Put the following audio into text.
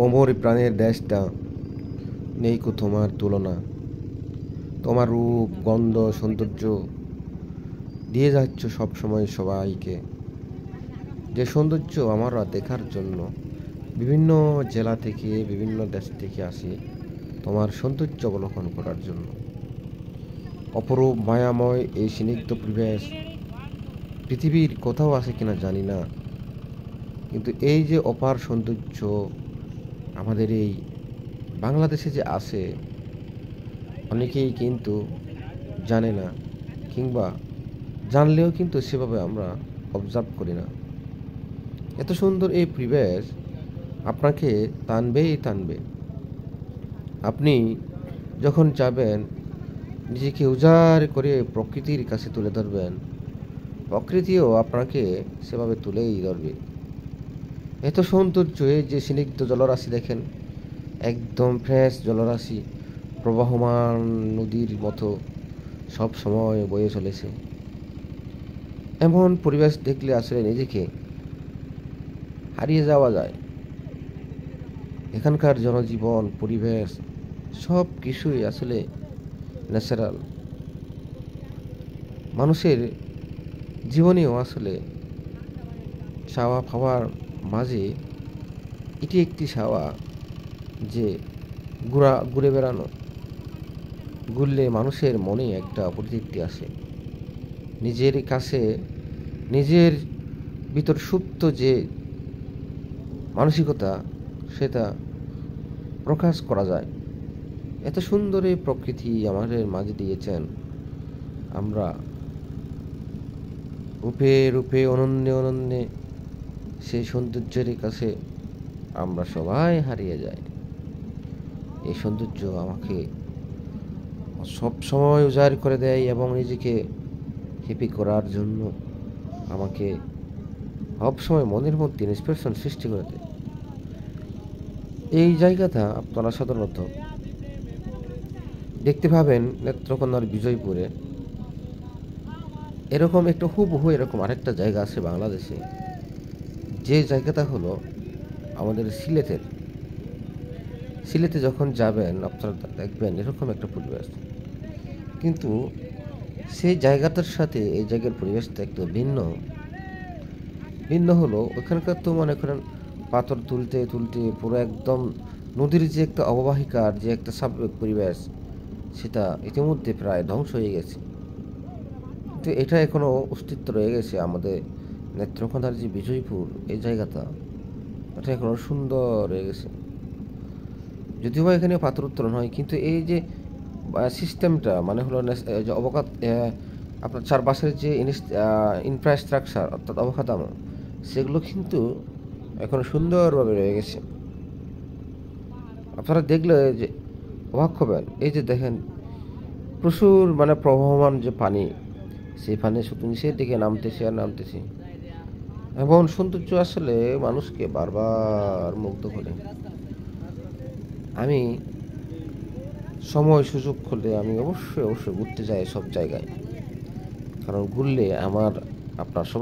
অমর প্রাণের দেশটা, নেই কো তোমার তুলনা। তোমার রূপ, গন্ধ, সৌন্দর্য দিয়ে যাচ্ছ সবসময় সবাইকে। যে সৌন্দর্য আমরা দেখার জন্য বিভিন্ন জেলা থেকে, বিভিন্ন দেশ থেকে আসি তোমার সৌন্দর্য অবলোকন করার জন্য। অপরূপ মায়াময় এই স্নিগ্ধ পরিবেশ পৃথিবীর কোথাও আছে কিনা জানি না, কিন্তু এই যে অপার সৌন্দর্য আমাদের এই বাংলাদেশে যে আছে, অনেকেই কিন্তু জানে না, কিংবা জানলেও কিন্তু সেভাবে আমরা অবজার্ভ করি না। এত সুন্দর এই পরিবেশ আপনাকে টানবেই টানবে। আপনি যখন যাবেন, নিজেকে উজাড় করে প্রকৃতির কাছে তুলে ধরবেন, প্রকৃতিও আপনাকে সেভাবে তুলেই ধরবে। এত সৌন্দর্য, এই যে স্নিগ্ধ জলরাশি দেখেন, একদম ফ্রেশ জলরাশি, প্রবাহমান নদীর মতো সব সময় বয়ে চলেছে। এমন পরিবেশ দেখলে আসলে নিজেকে হারিয়ে যাওয়া যায়। এখানকার জনজীবন, পরিবেশ সব কিছুই আসলে ন্যাচারাল। মানুষের জীবনেও আসলে চাওয়া পাওয়ার মাঝে এটি একটি চাওয়া, যে ঘুরে বেড়ানো। ঘুরলে মানুষের মনে একটা পরিতৃপ্তি আসে, নিজের কাছে নিজের ভিতর সুপ্ত যে মানসিকতা, সেটা প্রকাশ করা যায়। এত সুন্দর এই প্রকৃতি আমাদের মাঝে দিয়েছেন, আমরা রূপে রূপে অনন্যে অনন্যে সেই সৌন্দর্যের কাছে আমরা সবাই হারিয়ে যাই। এই সৌন্দর্য আমাকে সব সময় উজাড় করে দেয় এবং নিজেকে হ্যাপি করার জন্য আমাকে সবসময় মনের মধ্যে ইন্সপিরেশন সৃষ্টি করে দেয়। এই জায়গাটা আপনারা সাধারণত দেখতে পাবেন নেত্রকোনার বিজয়পুরে। এরকম একটা হুবহু এরকম আরেকটা জায়গা আছে বাংলাদেশে, যে জায়গাটা হলো আমাদের সিলেটে যখন যাবেন আপনারা দেখবেন এরকম একটা পরিবেশ, কিন্তু সেই জায়গাটার সাথে এই জায়গার পরিবেশটা একটু ভিন্ন। হলো ওখানকার তো মনে করেন পাথর তুলতে তুলতে পুরো একদম নদীর যে একটা অববাহিকার যে একটা স্বাভাবিক পরিবেশ, সেটা ইতিমধ্যে প্রায় ধ্বংস হয়ে গেছে। কিন্তু এটা এখনও অস্তিত্ব রয়ে গেছে আমাদের নেত্রকোনার যে বিজয়পুর, এই জায়গাটা এটা এখনও সুন্দর রয়ে গেছে। যদিও বা এখানে পাথর উত্তোলন হয়, কিন্তু এই যে সিস্টেমটা মানে হলো যে অবকাঠ, আপনার চারপাশের যে ইনফ্রাস্ট্রাকচার অর্থাৎ অবকাঠামো, সেগুলো কিন্তু এখনো সুন্দরভাবে রয়ে গেছে। আপনারা দেখলে যে অবাক হবেন, এই যে দেখেন প্রচুর মানে প্রবহমান যে পানি, সেই পানি শুধু নিচের দিকে নামতেছে আর নামতেছে। এমন সৌন্দর্য আসলে মানুষকে বারবার মুগ্ধ করে। আমি সময় সুযোগ হলে আমি অবশ্যই ঘুরতে যাই সব জায়গায়, কারণ ঘুরলে আপনার সবাই